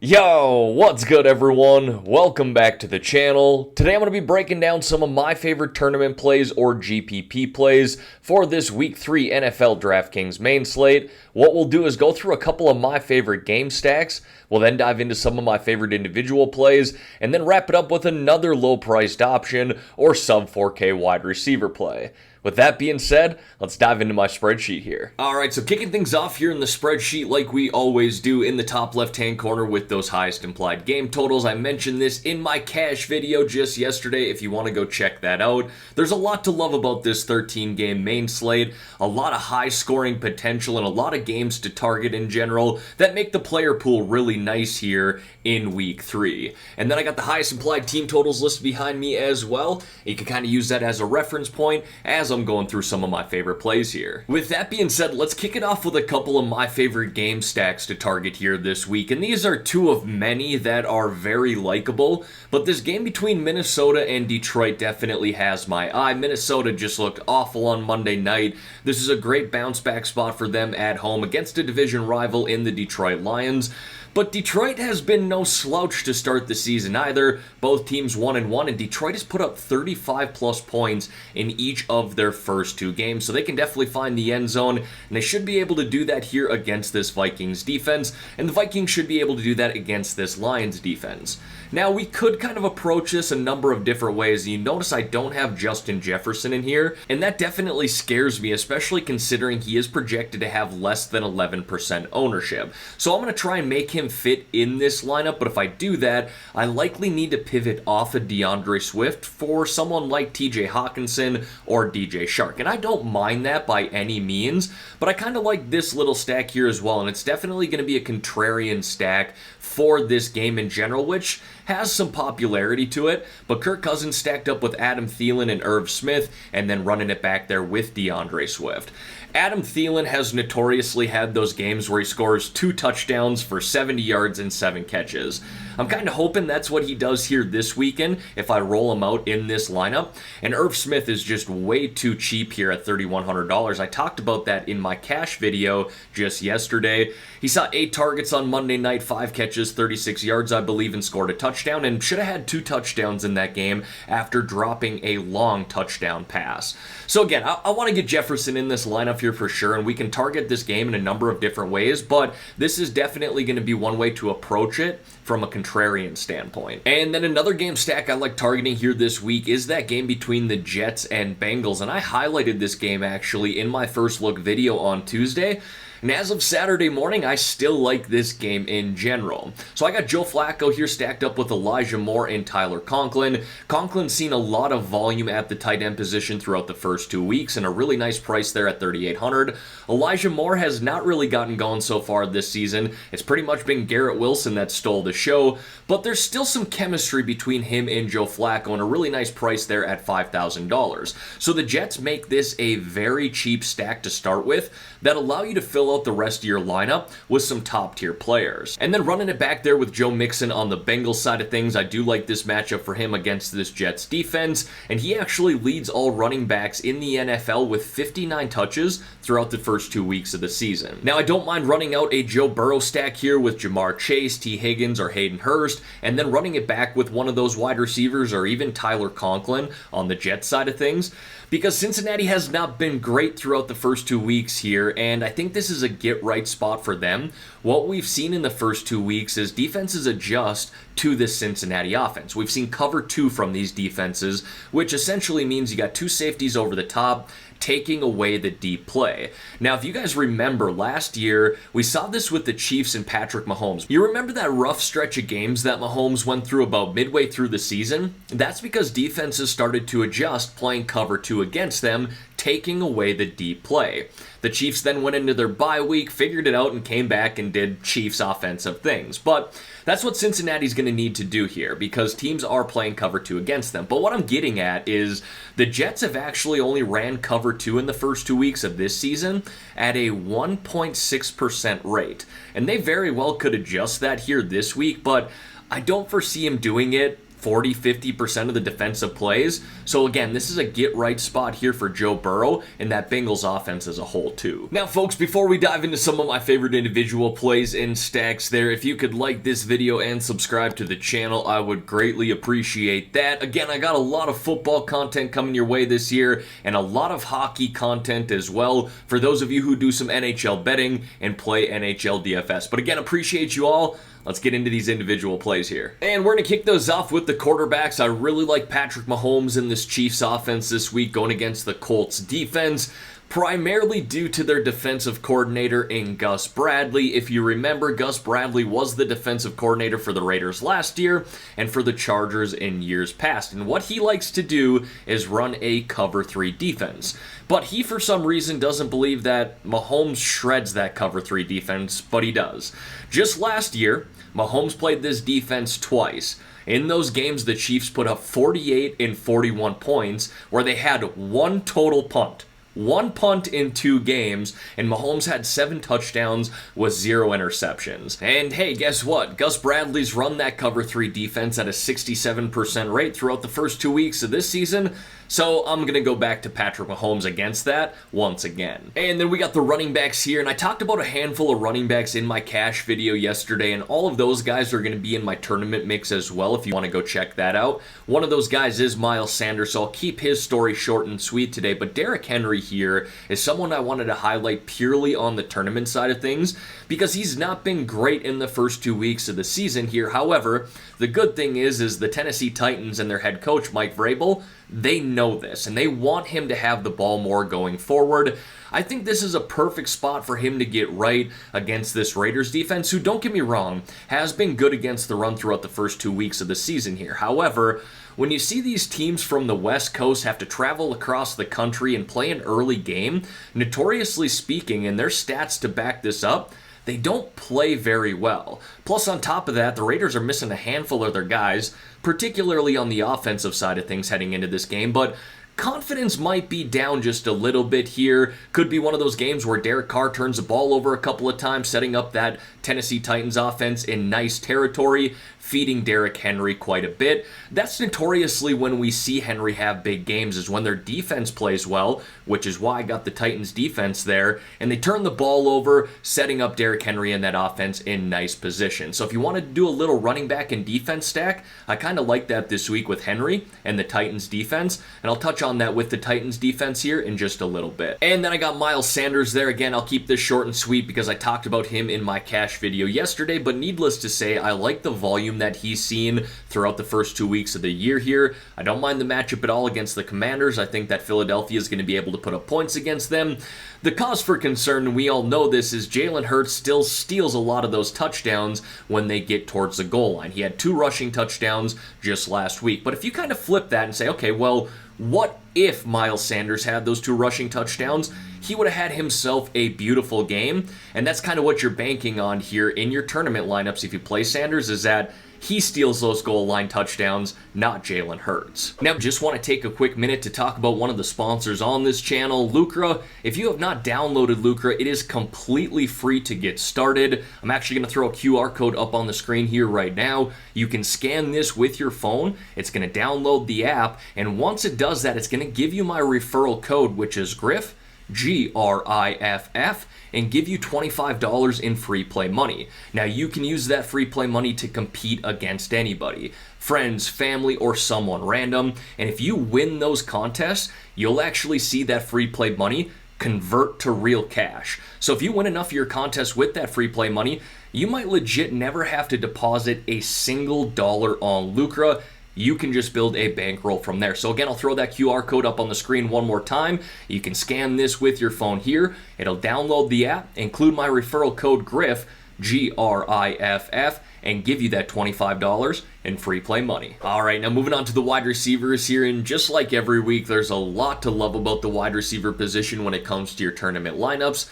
Yo, what's good everyone? Welcome back to the channel. Today I'm going to be breaking down some of my favorite tournament plays or GPP plays for this Week 3 NFL DraftKings main slate. What we'll do is go through a couple of my favorite game stacks. We'll then dive into some of my favorite individual plays and then wrap it up with another low-priced option or sub 4K wide receiver play. With that being said, let's dive into my spreadsheet here. Alright, so kicking things off here in the spreadsheet like we always do in the top left-hand corner with those highest implied game totals. I mentioned this in my cash video just yesterday if you want to go check that out. There's a lot to love about this 13-game main slate, a lot of high-scoring potential and a lot of games to target in general that make the player pool really nice here in Week 3. And then I got the highest implied team totals listed behind me as well. You can kind of use that as a reference point as I'm going through some of my favorite plays here. With that being said, let's kick it off with a couple of my favorite game stacks to target here this week, and these are two of many that are very likable, but this game between Minnesota and Detroit definitely has my eye. Minnesota just looked awful on Monday night. This is a great bounce back spot for them at home against a division rival in the Detroit Lions. But Detroit has been no slouch to start the season either. Both teams 1-1, and Detroit has put up 35 plus points in each of their first two games. So they can definitely find the end zone, and they should be able to do that here against this Vikings defense. And the Vikings should be able to do that against this Lions defense. Now, we could kind of approach this a number of different ways. You notice I don't have Justin Jefferson in here, and that definitely scares me, especially considering he is projected to have less than 11% ownership. So I'm going to try and make him fit in this lineup, but if I do that, I likely need to pivot off of DeAndre Swift for someone like TJ Hawkinson or DJ Shark. And I don't mind that by any means, but I kind of like this little stack here as well, and it's definitely going to be a contrarian stack for this game in general, which has some popularity to it, but Kirk Cousins stacked up with Adam Thielen and Irv Smith, and then running it back there with DeAndre Swift. Adam Thielen has notoriously had those games where he scores 2 touchdowns for 70 yards and 7 catches. I'm kind of hoping that's what he does here this weekend if I roll him out in this lineup. And Irv Smith is just way too cheap here at $3,100. I talked about that in my cash video just yesterday. He saw 8 targets on Monday night, 5 catches, 36 yards, I believe, and scored a touchdown, and should have had 2 touchdowns in that game after dropping a long touchdown pass. So again, I want to get Jefferson in this lineup here for sure, and we can target this game in a number of different ways, but this is definitely going to be one way to approach it from a contrarian standpoint. And then another game stack I like targeting here this week is that game between the Jets and Bengals, and I highlighted this game actually in my first look video on Tuesday. And as of Saturday morning, I still like this game in general. So I got Joe Flacco here stacked up with Elijah Moore and Tyler Conklin. Conklin's seen a lot of volume at the tight end position throughout the first 2 weeks, and a really nice price there at $3,800. Elijah Moore has not really gotten going so far this season. It's pretty much been Garrett Wilson that stole the show, but there's still some chemistry between him and Joe Flacco, and a really nice price there at $5,000. So the Jets make this a very cheap stack to start with that allow you to fill out the rest of your lineup with some top tier players. And then running it back there with Joe Mixon on the Bengals side of things, I do like this matchup for him against this Jets defense, and he actually leads all running backs in the NFL with 59 touches throughout the first 2 weeks of the season. Now, I don't mind running out a Joe Burrow stack here with Jamar Chase, T. Higgins, or Hayden Hurst, and then running it back with one of those wide receivers or even Tyler Conklin on the Jets side of things, because Cincinnati has not been great throughout the first 2 weeks here, and I think this is a get-right spot for them. What we've seen in the first 2 weeks is defenses adjust to this Cincinnati offense. We've seen cover 2 from these defenses, which essentially means you got 2 safeties over the top, taking away the deep play. Now, if you guys remember last year, we saw this with the Chiefs and Patrick Mahomes. You remember that rough stretch of games that Mahomes went through about midway through the season? That's because defenses started to adjust playing cover 2 against them, taking away the deep play. The Chiefs then went into their bye week, figured it out, and came back and did Chiefs offensive things. But that's what Cincinnati's going to need to do here, because teams are playing cover 2 against them. But what I'm getting at is the Jets have actually only ran cover 2 in the first 2 weeks of this season at a 1.6% rate. And they very well could adjust that here this week, but I don't foresee him doing it 40-50% of the defensive plays. So again, this is a get-right spot here for Joe Burrow and that Bengals offense as a whole too. Now folks, before we dive into some of my favorite individual plays and stacks there, if you could like this video and subscribe to the channel, I would greatly appreciate that. Again, I got a lot of football content coming your way this year and a lot of hockey content as well for those of you who do some NHL betting and play NHL DFS. But again, appreciate you all. Let's get into these individual plays here. And we're going to kick those off with the quarterbacks. I really like Patrick Mahomes in this Chiefs offense this week going against the Colts defense, primarily due to their defensive coordinator in Gus Bradley. If you remember, Gus Bradley was the defensive coordinator for the Raiders last year and for the Chargers in years past. And what he likes to do is run a cover 3 defense. But he, for some reason, doesn't believe that Mahomes shreds that cover 3 defense, but he does. Just last year, Mahomes played this defense twice. In those games, the Chiefs put up 48 and 41 points, where they had one total punt. One punt in 2 games, and Mahomes had 7 touchdowns with 0 interceptions. And hey, guess what? Gus Bradley's run that cover 3 defense at a 67% rate throughout the first 2 weeks of this season. So I'm going to go back to Patrick Mahomes against that once again. And then we got the running backs here, and I talked about a handful of running backs in my cash video yesterday, and all of those guys are going to be in my tournament mix as well if you want to go check that out. One of those guys is Miles Sanders, so I'll keep his story short and sweet today, but Derrick Henry here is someone I wanted to highlight purely on the tournament side of things because he's not been great in the first 2 weeks of the season here. However, the good thing is the Tennessee Titans and their head coach, Mike Vrabel, they know this, and they want him to have the ball more going forward. I think this is a perfect spot for him to get right against this Raiders defense, who, don't get me wrong, has been good against the run throughout the first 2 weeks of the season here. However, when you see these teams from the West Coast have to travel across the country and play an early game, notoriously speaking, and their stats to back this up, they don't play very well. Plus, on top of that, the Raiders are missing a handful of their guys, particularly on the offensive side of things heading into this game, but confidence might be down just a little bit here. Could be one of those games where Derek Carr turns the ball over a couple of times, setting up that Tennessee Titans offense in nice territory, feeding Derrick Henry quite a bit. That's notoriously when we see Henry have big games, is when their defense plays well, which is why I got the Titans defense there, and they turn the ball over, setting up Derrick Henry and that offense in nice position. So if you want to do a little running back and defense stack, I kind of like that this week with Henry and the Titans defense, and I'll touch on that with the Titans defense here in just a little bit. And then I got Miles Sanders there. Again, I'll keep this short and sweet because I talked about him in my cash video yesterday, but needless to say, I like the volume that he's seen throughout the first 2 weeks of the year here. I don't mind the matchup at all against the Commanders. I think that Philadelphia is going to be able to put up points against them. The cause for concern, and we all know this, is Jalen Hurts still steals a lot of those touchdowns when they get towards the goal line. He had 2 rushing touchdowns just last week. But if you kind of flip that and say, okay, well, what if Miles Sanders had those 2 rushing touchdowns? He would have had himself a beautiful game, and that's kind of what you're banking on here in your tournament lineups if you play Sanders, is that he steals those goal line touchdowns, not Jalen Hurts. Now, just want to take a quick minute to talk about one of the sponsors on this channel, Lucra. If you have not downloaded Lucra, it is completely free to get started. I'm actually going to throw a QR code up on the screen here right now. You can scan this with your phone. It's going to download the app, and once it does that, it's going to give you my referral code, which is GRIFF, GRIFF, and give you $25 in free play money. Now, you can use that free play money to compete against anybody, friends, family, or someone random, and if you win those contests, you'll actually see that free play money convert to real cash. So if you win enough of your contests with that free play money, you might legit never have to deposit a single dollar on Lucra. You can just build a bankroll from there. So again, I'll throw that QR code up on the screen one more time. You can scan this with your phone here. It'll download the app, include my referral code GRIFF, GRIFF, and give you that $25 in free play money. All right, now moving on to the wide receivers here, and just like every week, there's a lot to love about the wide receiver position when it comes to your tournament lineups.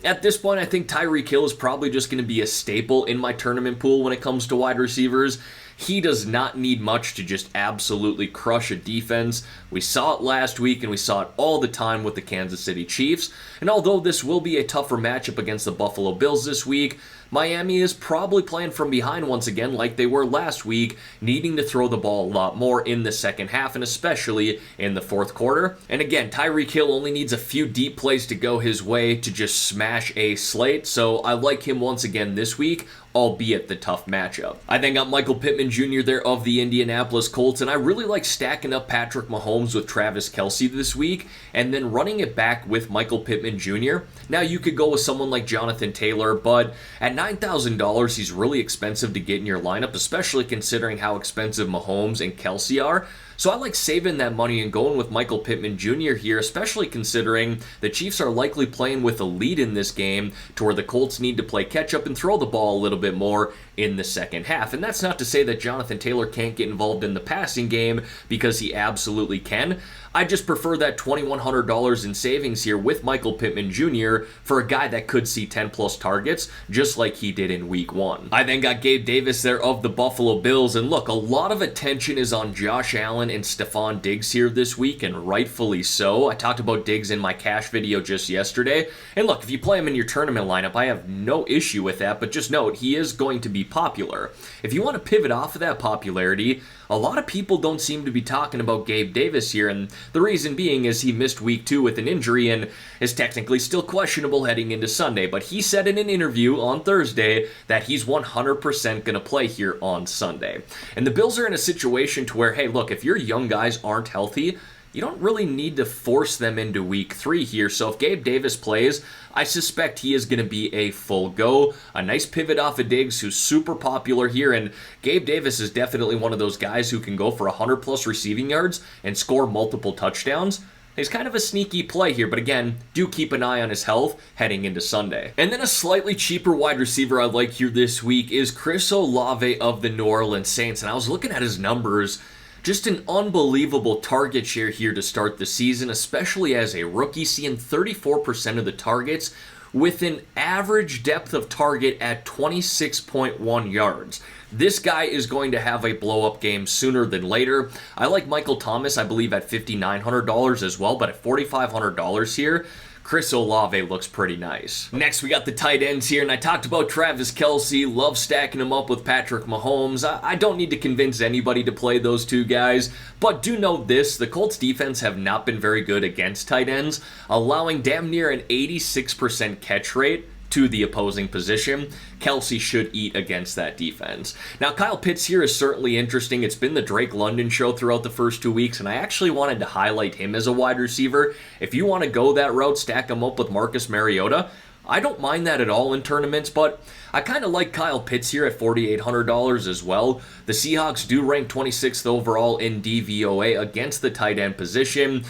At this point, I think Tyreek Hill is probably just going to be a staple in my tournament pool when it comes to wide receivers. He does not need much to just absolutely crush a defense. We saw it last week, and we saw it all the time with the Kansas City Chiefs. And although this will be a tougher matchup against the Buffalo Bills this week, Miami is probably playing from behind once again like they were last week, needing to throw the ball a lot more in the second half and especially in the fourth quarter. And again, Tyreek Hill only needs a few deep plays to go his way to just smash a slate, so I like him once again this week, albeit the tough matchup. I then got Michael Pittman Jr. there of the Indianapolis Colts, and I really like stacking up Patrick Mahomes with Travis Kelce this week, and then running it back with Michael Pittman Jr. Now, you could go with someone like Jonathan Taylor, but at $9,000, he's really expensive to get in your lineup, especially considering how expensive Mahomes and Kelce are. So I like saving that money and going with Michael Pittman Jr. here, especially considering the Chiefs are likely playing with a lead in this game to where the Colts need to play catch up and throw the ball a little bit more in the second half. And that's not to say that Jonathan Taylor can't get involved in the passing game, because he absolutely can. I just prefer that $2,100 in savings here with Michael Pittman Jr. for a guy that could see 10 plus targets, just like he did in week 1. I then got Gabe Davis there of the Buffalo Bills, and look, a lot of attention is on Josh Allen and Stephon Diggs here this week, and rightfully so. I talked about Diggs in my cash video just yesterday, and look, if you play him in your tournament lineup, I have no issue with that, but just note, he is going to be popular. If you want to pivot off of that popularity, a lot of people don't seem to be talking about Gabe Davis here, and the reason being is he missed week 2 with an injury and is technically still questionable heading into Sunday, but he said in an interview on Thursday that he's 100% going to play here on Sunday. And the Bills are in a situation to where, hey, look, if your young guys aren't healthy, you don't really need to force them into week 3 here. So if Gabe Davis plays, I suspect he is going to be a full go. A nice pivot off of Diggs, who's super popular here. And Gabe Davis is definitely one of those guys who can go for 100 plus receiving yards and score multiple touchdowns. He's kind of a sneaky play here, but again, do keep an eye on his health heading into Sunday. And then a slightly cheaper wide receiver I like here this week is Chris Olave of the New Orleans Saints. And I was looking at his numbers. Just an unbelievable target share here to start the season, especially as a rookie, seeing 34% of the targets with an average depth of target at 26.1 yards. This guy is going to have a blow-up game sooner than later. I like Michael Thomas, I believe, at $5,900 as well, but at $4,500 here, Chris Olave looks pretty nice. Next, we got the tight ends here, and I talked about Travis Kelce. Love stacking him up with Patrick Mahomes. I don't need to convince anybody to play those two guys, but do know this, the Colts defense have not been very good against tight ends, allowing damn near an 86% catch rate to the opposing position. Kelce should eat against that defense. Now, Kyle Pitts here is certainly interesting. It's been the Drake London show throughout the first 2 weeks, and I actually wanted to highlight him as a wide receiver. If you want to go that route, stack him up with Marcus Mariota, I don't mind that at all in tournaments, but I kind of like Kyle Pitts here at $4,800 as well. The Seahawks do rank 26th overall in DVOA against the tight end position.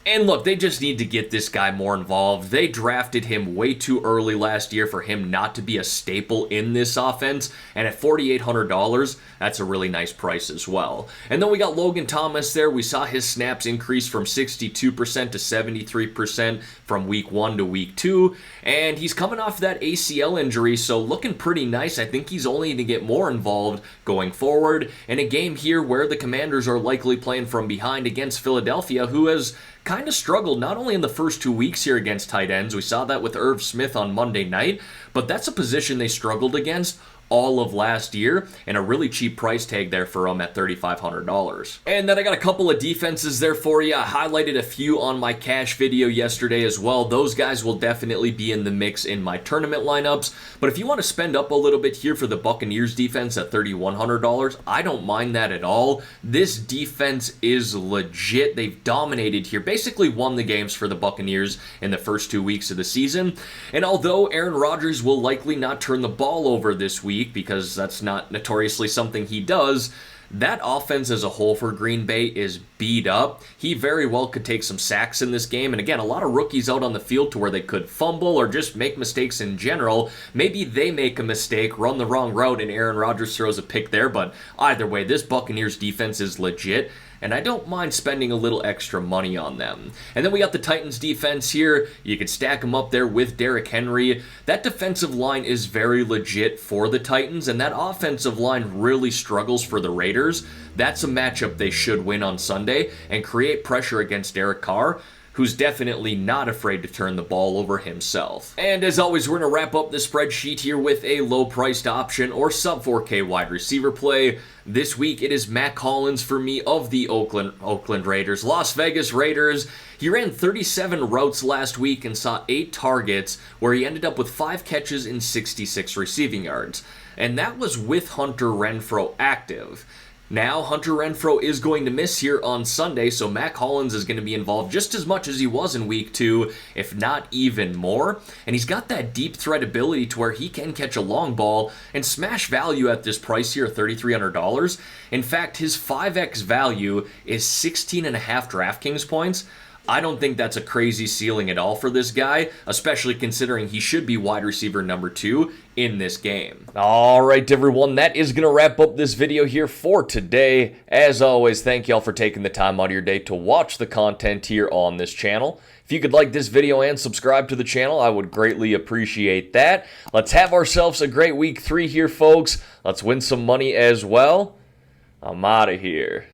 And look, they just need to get this guy more involved. They drafted him way too early last year for him not to be a staple in this offense. And at $4,800, that's a really nice price as well. And then we got Logan Thomas there. We saw his snaps increase from 62% to 73% from week 1 to week 2. And he's coming off that ACL injury, so looking pretty nice. I think he's only going to get more involved going forward in a game here where the Commanders are likely playing from behind against Philadelphia, who has kind of struggled not only in the first 2 weeks here against tight ends. We saw that with Irv Smith on Monday night, but that's a position they struggled against all of last year, and a really cheap price tag there for them at $3,500. And then I got a couple of defenses there for you. I highlighted a few on my cash video yesterday as well. Those guys will definitely be in the mix in my tournament lineups, but if you want to spend up a little bit here for the Buccaneers defense at $3,100, I don't mind that at all. This defense is legit. They've dominated here, basically won the games for the Buccaneers in the first 2 weeks of the season, and although Aaron Rodgers will likely not turn the ball over this week, because that's not notoriously something he does, that offense as a whole for Green Bay is beat up. He very well could take some sacks in this game. And again, a lot of rookies out on the field to where they could fumble or just make mistakes in general. Maybe they make a mistake, run the wrong route, and Aaron Rodgers throws a pick there. But either way, this Buccaneers defense is legit, and I don't mind spending a little extra money on them. And then we got the Titans defense here. You could stack them up there with Derrick Henry. That defensive line is very legit for the Titans, and that offensive line really struggles for the Raiders. That's a matchup they should win on Sunday and create pressure against Derek Carr, who's definitely not afraid to turn the ball over himself. And as always, we're going to wrap up the spreadsheet here with a low-priced option or sub-4K wide receiver play. This week, it is Mack Hollins for me of the Oakland Raiders. Las Vegas Raiders. He ran 37 routes last week and saw 8 targets, where he ended up with 5 catches and 66 receiving yards. And that was with Hunter Renfrow active. Now, Hunter Renfrow is going to miss here on Sunday, so Mack Hollins is going to be involved just as much as he was in Week 2, if not even more. And he's got that deep threat ability to where he can catch a long ball and smash value at this price here, $3,300. In fact, his 5x value is 16.5 DraftKings points. I don't think that's a crazy ceiling at all for this guy, especially considering he should be wide receiver number 2 in this game. All right, everyone, that is going to wrap up this video here for today. As always, thank y'all for taking the time out of your day to watch the content here on this channel. If you could like this video and subscribe to the channel, I would greatly appreciate that. Let's have ourselves a great week 3 here, folks. Let's win some money as well. I'm out of here.